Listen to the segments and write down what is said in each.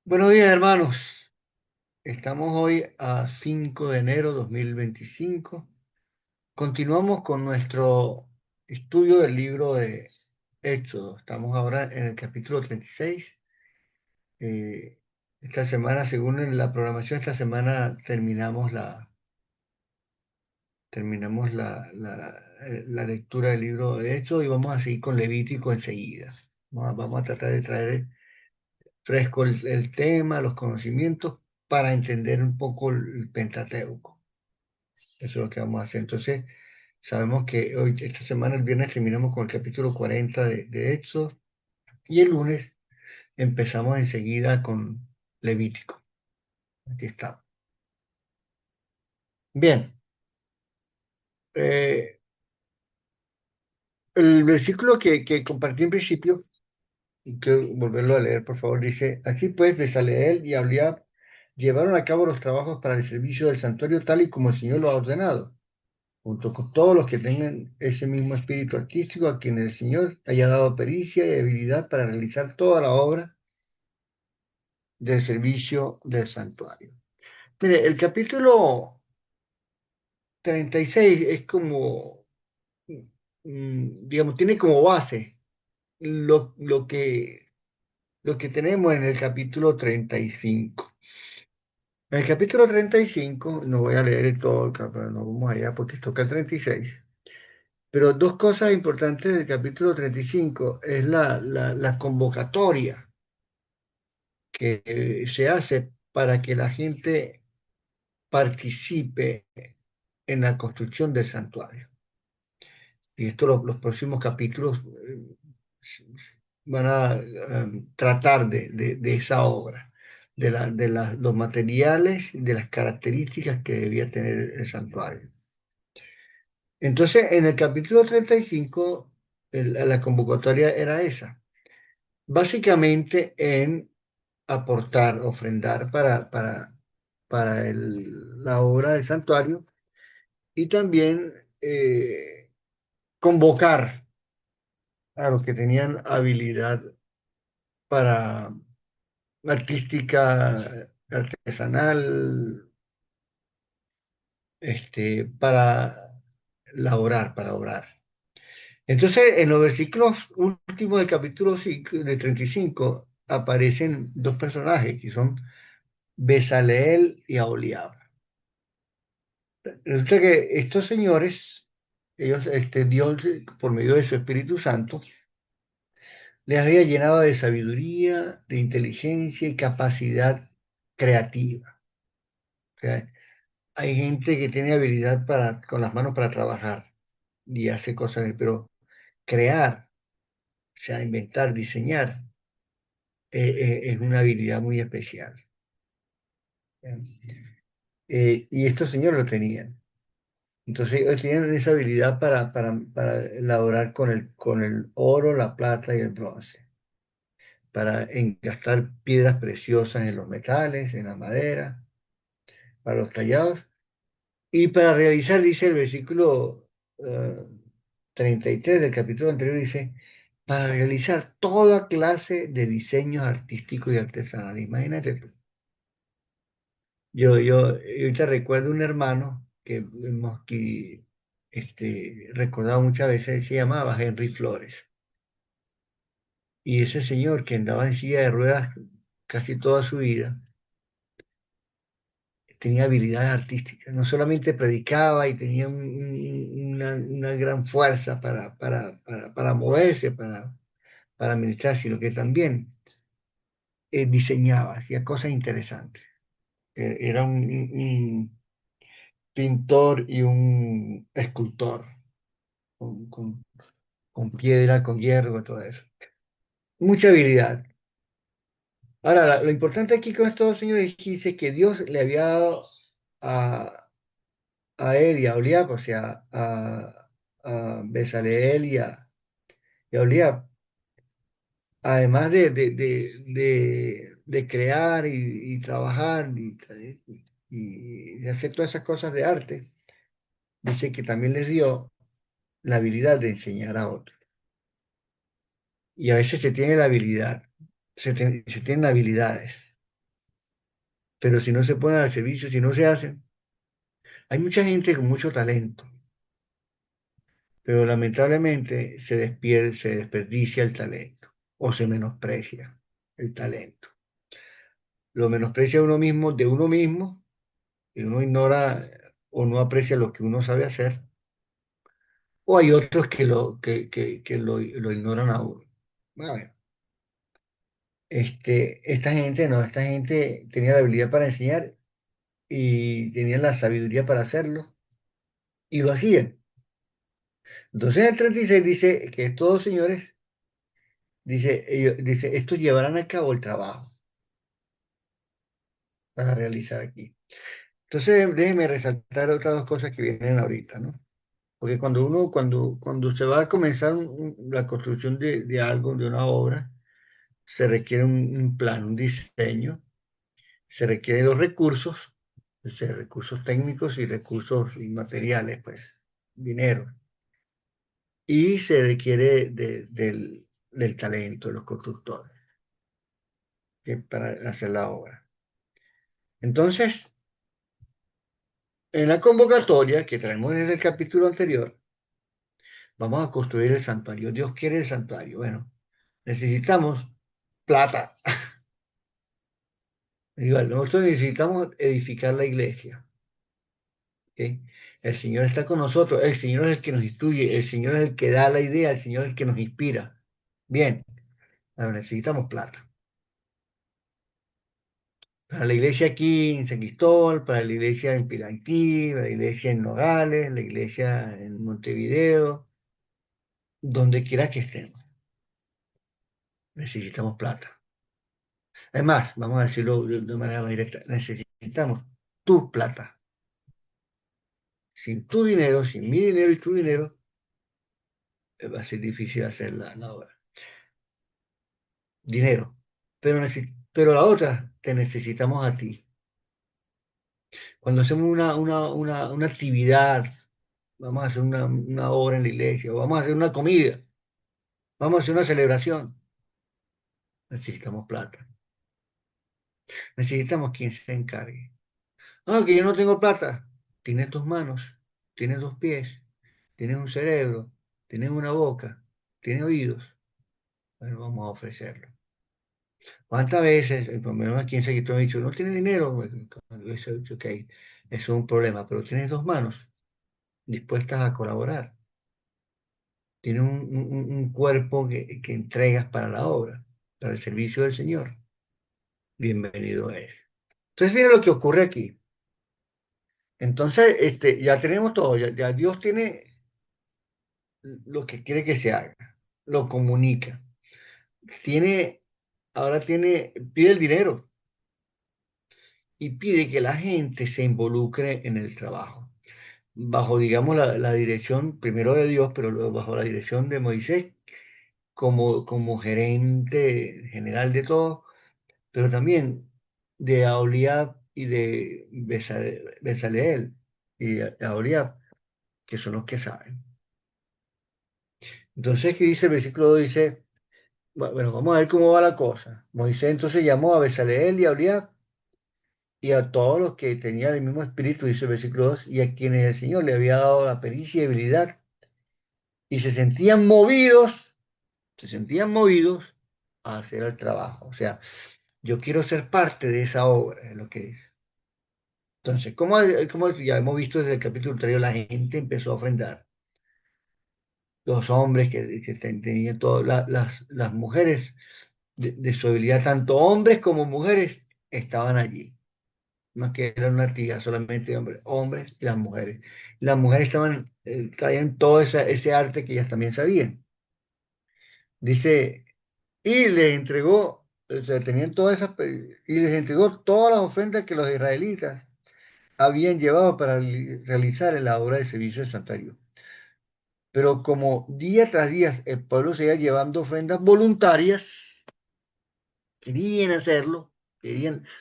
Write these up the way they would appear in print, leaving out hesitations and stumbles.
Buenos días, hermanos. Estamos hoy a 5 de enero de 2025. Continuamos con nuestro estudio del libro de Éxodo. Estamos ahora en el capítulo 36. Eh, esta semana, según en la programación, esta semana terminamos la lectura del libro de Éxodo y vamos a seguir con Levítico enseguida. Vamos a tratar de traer fresco el tema, los conocimientos, para entender un poco el Pentateuco. Eso es lo que vamos a hacer. Entonces, sabemos que hoy, esta semana, el viernes, terminamos con el capítulo 40 de Éxodo y el lunes empezamos enseguida con Levítico. Aquí está. Bien, eh, el versículo que compartí en principio, y quiero volverlo a leer, por favor, dice: Así pues, Bezaleel y Aholiab llevaron a cabo los trabajos para el servicio del santuario tal y como el Señor lo ha ordenado, junto con todos los que tengan ese mismo espíritu artístico, a quien el Señor haya dado pericia y habilidad para realizar toda la obra del servicio del santuario. Mire, el capítulo 36 es como, digamos, tiene como base lo que tenemos en el capítulo 35. En el capítulo 35, no voy a leer todo, pero no vamos allá porque toca el 36. Pero dos cosas importantes del capítulo 35 es la convocatoria que se hace para que la gente participe en la construcción del santuario. Y esto los próximos capítulos van a tratar de esa obra, los materiales, de las características que debía tener el santuario. Entonces, en el capítulo 35, la convocatoria era esa. Básicamente en aportar, ofrendar para la obra del santuario y también convocar a los que tenían habilidad para artística, artesanal, para para obrar. Entonces, en los versículos últimos del capítulo 5, de 35, aparecen dos personajes que son Bezaleel y Aholiab. Resulta que estos señores, Dios, por medio de su Espíritu Santo, les había llenado de sabiduría, de inteligencia y capacidad creativa. O sea, hay gente que tiene habilidad con las manos para trabajar y hace cosas, pero crear, o sea, inventar, diseñar, es una habilidad muy especial. Y estos señores lo tenían. Entonces ellos tenían esa habilidad para elaborar con el oro, la plata y el bronce, para engastar piedras preciosas en los metales, en la madera, para los tallados, y para realizar, dice el versículo 33 del capítulo anterior, dice, para realizar toda clase de diseños artísticos y artesanales. Imagínate tú. Yo ahorita recuerdo un hermano que hemos aquí recordado muchas veces. Él se llamaba Henry Flores. Y ese señor que andaba en silla de ruedas casi toda su vida, tenía habilidades artísticas. No solamente predicaba y tenía una gran fuerza para moverse, para ministrar, sino que también diseñaba, hacía cosas interesantes. Era un pintor y un escultor con, con- con piedra, con hierro, con todo eso. Mucha habilidad. Ahora, lo importante aquí con estos señores es que dice que Dios le había dado a, a él y a Oliab, o sea, a Bezaleel y a Oliab, además de crear y trabajar y de hacer todas esas cosas de arte, dice que también les dio la habilidad de enseñar a otros. Y a veces se tiene la habilidad, se tienen habilidades, pero si no se ponen al servicio, si no se hacen, hay mucha gente con mucho talento, pero lamentablemente se desperdicia el talento o se menosprecia el talento. Lo menosprecia uno mismo, y uno ignora o no aprecia lo que uno sabe hacer, o hay otros que lo ignoran a uno. A ver, esta gente no, esta gente tenía la habilidad para enseñar y tenía la sabiduría para hacerlo y lo hacían. Entonces el 36 dice que todos señores, dice, estos llevarán a cabo el trabajo para realizar aquí. Entonces déjeme resaltar otras dos cosas que vienen ahorita, ¿no? Porque cuando se va a comenzar la construcción de algo, de una obra, se requiere un plan, un diseño, se requieren los recursos, o sea, recursos técnicos y recursos inmateriales, pues, dinero. Y se requiere del talento de los constructores para hacer la obra. Entonces, en la convocatoria que traemos desde el capítulo anterior, vamos a construir el santuario. Dios quiere el santuario. Bueno, necesitamos plata. Igual, nosotros necesitamos edificar la iglesia. ¿Ok? El Señor está con nosotros, el Señor es el que nos instruye, el Señor es el que da la idea, el Señor es el que nos inspira. Bien, pero necesitamos plata. Para la iglesia aquí en San Cristóbal, para la iglesia en Pilantí, para la iglesia en Nogales, la iglesia en Montevideo, donde quiera que estemos, necesitamos plata. Además, vamos a decirlo de manera más directa, necesitamos tu plata. Sin tu dinero, sin mi dinero y tu dinero, va a ser difícil hacer la obra. Dinero. Pero la otra, te necesitamos a ti. Cuando hacemos una actividad, vamos a hacer una obra en la iglesia, o vamos a hacer una comida, vamos a hacer una celebración, necesitamos plata. Necesitamos quien se encargue. Ah, que yo no tengo plata. Tienes tus manos, tienes dos pies, tienes un cerebro, tienes una boca, tienes oídos. Bueno, vamos a ofrecerlo. ¿Cuántas veces, por lo menos aquí en Seguito me ha dicho, no tiene dinero? Bueno, eso, ok, eso es un problema, pero tienes dos manos dispuestas a colaborar. Tienes un cuerpo que entregas para la obra, para el servicio del Señor. Bienvenido es. Entonces, mira lo que ocurre aquí. Entonces, ya tenemos todo, ya Dios tiene lo que quiere que se haga, lo comunica. Tiene, ahora pide el dinero y pide que la gente se involucre en el trabajo. Bajo, digamos, la dirección primero de Dios, pero luego bajo la dirección de Moisés como gerente general de todo, pero también de Aholiab y de Bezaleel y Aholiab, que son los que saben. Entonces, ¿qué dice el versículo 2? Dice, bueno, vamos a ver cómo va la cosa. Moisés entonces llamó a Bezaleel y a Aholiab y a todos los que tenían el mismo espíritu, dice el versículo 2, y a quienes el Señor le había dado la pericia y habilidad, y se sentían movidos a hacer el trabajo. O sea, yo quiero ser parte de esa obra, es lo que dice. Entonces, como ya hemos visto desde el capítulo anterior, la gente empezó a ofrendar. Los hombres que tenían todas las mujeres de su habilidad, tanto hombres como mujeres, estaban allí. No es que era una actividad solamente de hombres, hombres y las mujeres. Las mujeres traían todo ese arte que ellas también sabían. Dice, y les entregó, o sea, tenían todas esas, y les entregó todas las ofrendas que los israelitas habían llevado para realizar la obra de servicio del santuario. Pero como día tras día el pueblo seguía llevando ofrendas voluntarias, querían hacerlo,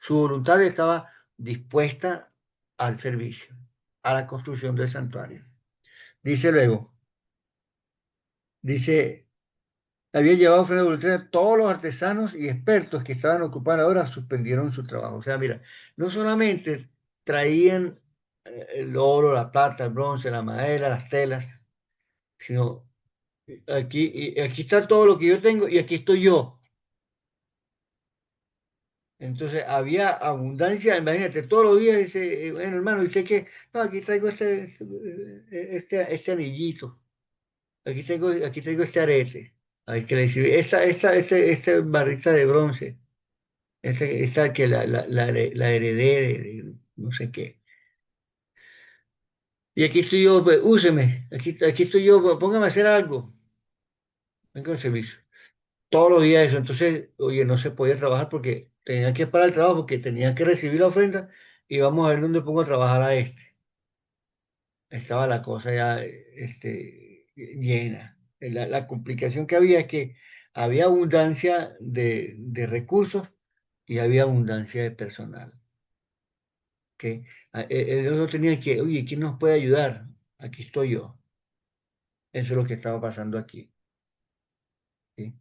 su voluntad estaba dispuesta al servicio, a la construcción del santuario. Dice luego, dice había llevado ofrenda voluntaria, todos los artesanos y expertos que estaban ocupando ahora suspendieron su trabajo. O sea, mira, no solamente traían el oro, la plata, el bronce, la madera, las telas, sino aquí está todo lo que yo tengo y aquí estoy yo. Entonces había abundancia, imagínate, todos los días dice, bueno hermano, ¿y usted qué? No, aquí traigo este anillito, aquí traigo este arete, hay que le sirve, esta barrita de bronce, esta que la heredé de no sé qué. Y aquí estoy yo, pues, úseme, aquí estoy yo, pues, póngame a hacer algo, venga al servicio. Todos los días eso, entonces, oye, no se podía trabajar porque tenía que parar el trabajo porque tenía que recibir la ofrenda y vamos a ver dónde pongo a trabajar a este. Estaba la cosa ya llena. La complicación que había es que había abundancia de recursos y había abundancia de personal. Que ellos no tenían que, oye, ¿quién nos puede ayudar? Aquí estoy yo. Eso es lo que estaba pasando aquí. ¿Sí?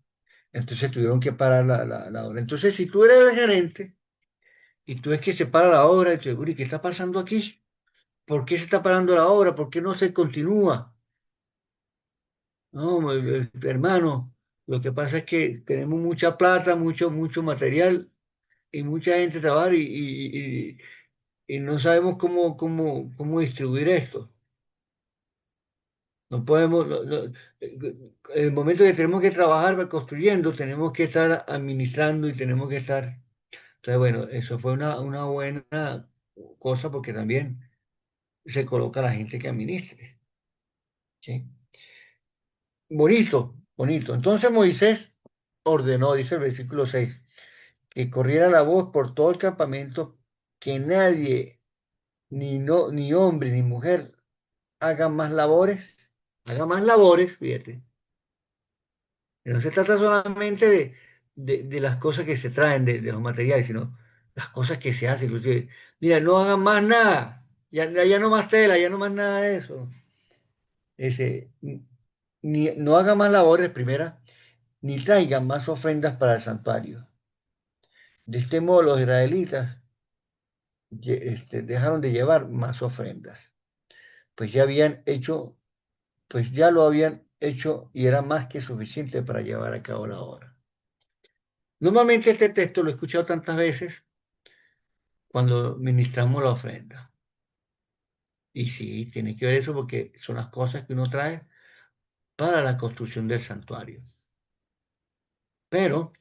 Entonces tuvieron que parar la obra. Entonces, si tú eres el gerente y tú ves que se para la obra y tú dices, uy, ¿qué está pasando aquí? ¿Por qué se está parando la obra? ¿Por qué no se continúa? No, hermano, lo que pasa es que tenemos mucha plata, mucho material y mucha gente trabaja y no sabemos cómo distribuir esto. No podemos, en el momento que tenemos que trabajar construyendo, tenemos que estar administrando y tenemos que estar. Entonces, bueno, eso fue una buena cosa porque también se coloca la gente que administre. ¿Sí? Bonito, bonito. Entonces Moisés ordenó, dice el versículo 6 que corriera la voz por todo el campamento, que nadie, ni, no, ni hombre ni mujer, haga más labores, fíjate. Que no se trata solamente de las cosas que se traen, de los materiales, sino las cosas que se hacen. Inclusive, mira, no hagan más nada, ya no más tela, ya no más nada de eso. Ese, no hagan más labores, primera, ni traigan más ofrendas para el santuario. De este modo, los israelitas dejaron de llevar más ofrendas, pues ya habían hecho, pues ya lo habían hecho y era más que suficiente para llevar a cabo la obra. Normalmente este texto lo he escuchado tantas veces cuando ministramos la ofrenda. Y sí, tiene que ver eso porque son las cosas que uno trae para la construcción del santuario. Pero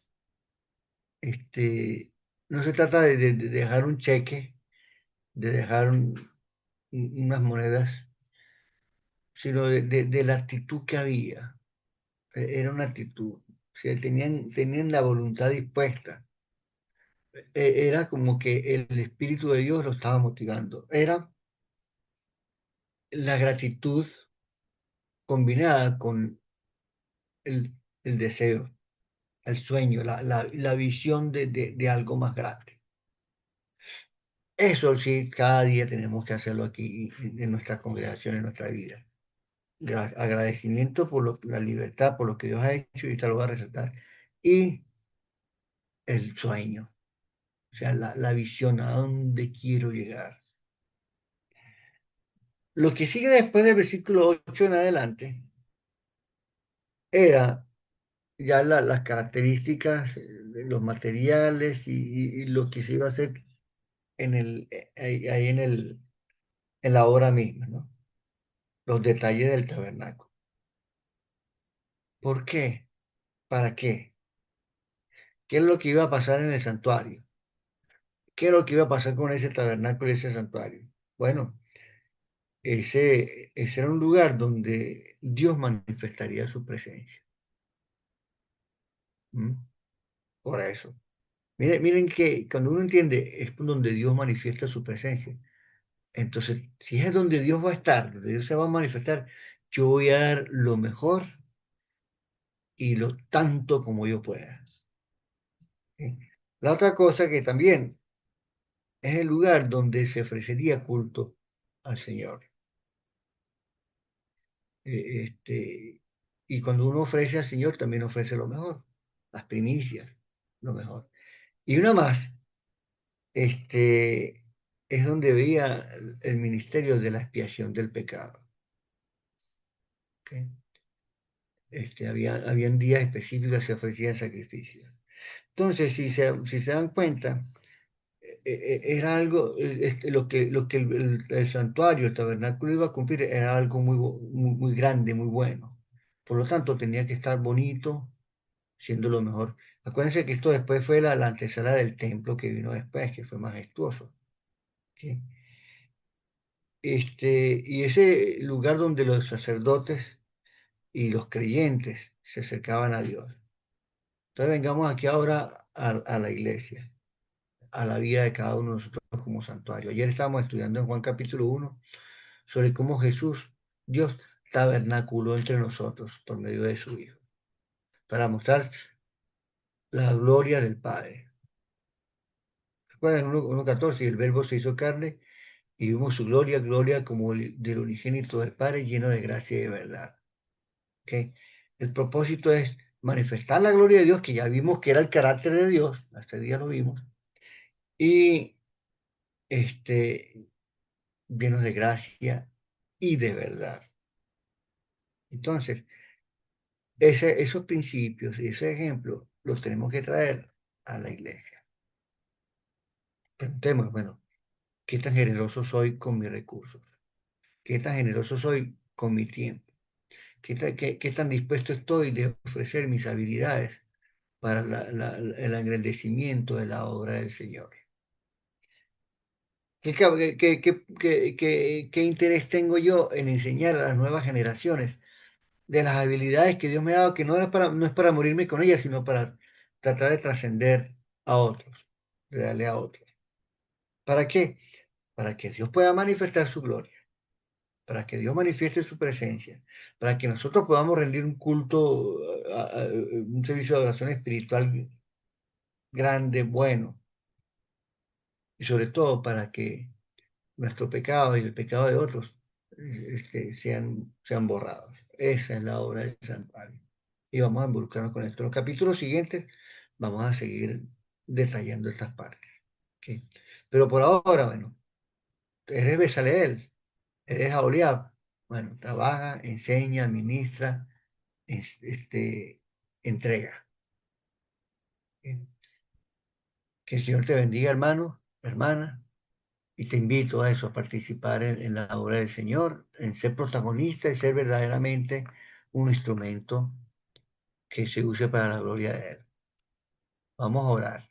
no se trata de dejar un cheque, de dejar unas monedas, sino de la actitud que había. Era una actitud. O sea, tenían la voluntad dispuesta. Era como que el Espíritu de Dios lo estaba motivando. Era la gratitud combinada con el deseo, el sueño, la visión de algo más grande. Eso sí, cada día tenemos que hacerlo aquí en nuestra congregación, en nuestra vida. Agradecimiento por la libertad, por lo que Dios ha hecho, y te lo voy a resaltar. Y el sueño, o sea, la visión a dónde quiero llegar. Lo que sigue después del versículo 8 en adelante era ya las características, los materiales y lo que se iba a hacer ahí en la obra misma, ¿no? Los detalles del tabernáculo. ¿Por qué? ¿Para qué? ¿Qué es lo que iba a pasar en el santuario? ¿Qué es lo que iba a pasar con ese tabernáculo y ese santuario? Bueno, ese era un lugar donde Dios manifestaría su presencia. ¿Mm? Por eso. Miren que cuando uno entiende es por donde Dios manifiesta su presencia. Entonces, si es donde Dios va a estar, donde Dios se va a manifestar, yo voy a dar lo mejor y lo tanto como yo pueda. ¿Sí? La otra cosa que también es el lugar donde se ofrecería culto al Señor. Eh, este, Y cuando uno ofrece al Señor, también ofrece lo mejor, las primicias, lo mejor. Y una más, este, es donde veía el ministerio de la expiación del pecado. ¿Ok? Habían días específicos que se ofrecían sacrificios. Entonces, si se dan cuenta, era algo, lo que el santuario, el tabernáculo iba a cumplir era algo muy, muy grande, muy bueno. Por lo tanto, tenía que estar bonito, siendo lo mejor. Acuérdense que esto después fue la antesala del templo que vino después, que fue majestuoso. ¿Ok? Y ese lugar donde los sacerdotes y los creyentes se acercaban a Dios. Entonces vengamos aquí ahora a la iglesia, a la vida de cada uno de nosotros como santuario. Ayer estábamos estudiando en Juan capítulo 1 sobre cómo Jesús, Dios, tabernaculó entre nosotros por medio de su Hijo, para mostrar la gloria del Padre. Recuerden 1:14, y el Verbo se hizo carne y vimos su gloria, gloria como del unigénito del Padre, lleno de gracia y de verdad. ¿Ok? El propósito es manifestar la gloria de Dios, que ya vimos que era el carácter de Dios, hasta el día lo vimos, y este, llenos de gracia y de verdad. Entonces, esos principios y esos ejemplos los tenemos que traer a la iglesia. Preguntemos, bueno, ¿qué tan generoso soy con mis recursos? ¿Qué tan generoso soy con mi tiempo? ¿Qué tan dispuesto estoy de ofrecer mis habilidades para el engrandecimiento de la obra del Señor? ¿Qué interés tengo yo en enseñar a las nuevas generaciones de las habilidades que Dios me ha dado, que no es para morirme con ellas, sino para tratar de trascender a otros, de darle a otros? ¿Para qué? Para que Dios pueda manifestar su gloria, para que Dios manifieste su presencia, para que nosotros podamos rendir un culto, un servicio de oración espiritual grande, bueno, y sobre todo para que nuestro pecado y el pecado de otros sean borrados. Esa es la obra del santuario. Y vamos a involucrarnos con esto. En los capítulos siguientes vamos a seguir detallando estas partes. ¿Ok? Pero por ahora, bueno, eres Besaleel, eres Aholiab. Bueno, trabaja, enseña, administra, entrega. ¿Ok? Que el Señor te bendiga, hermano, hermana. Y te invito a eso, a participar en la obra del Señor, en ser protagonista y ser verdaderamente un instrumento que se use para la gloria de Él. Vamos a orar.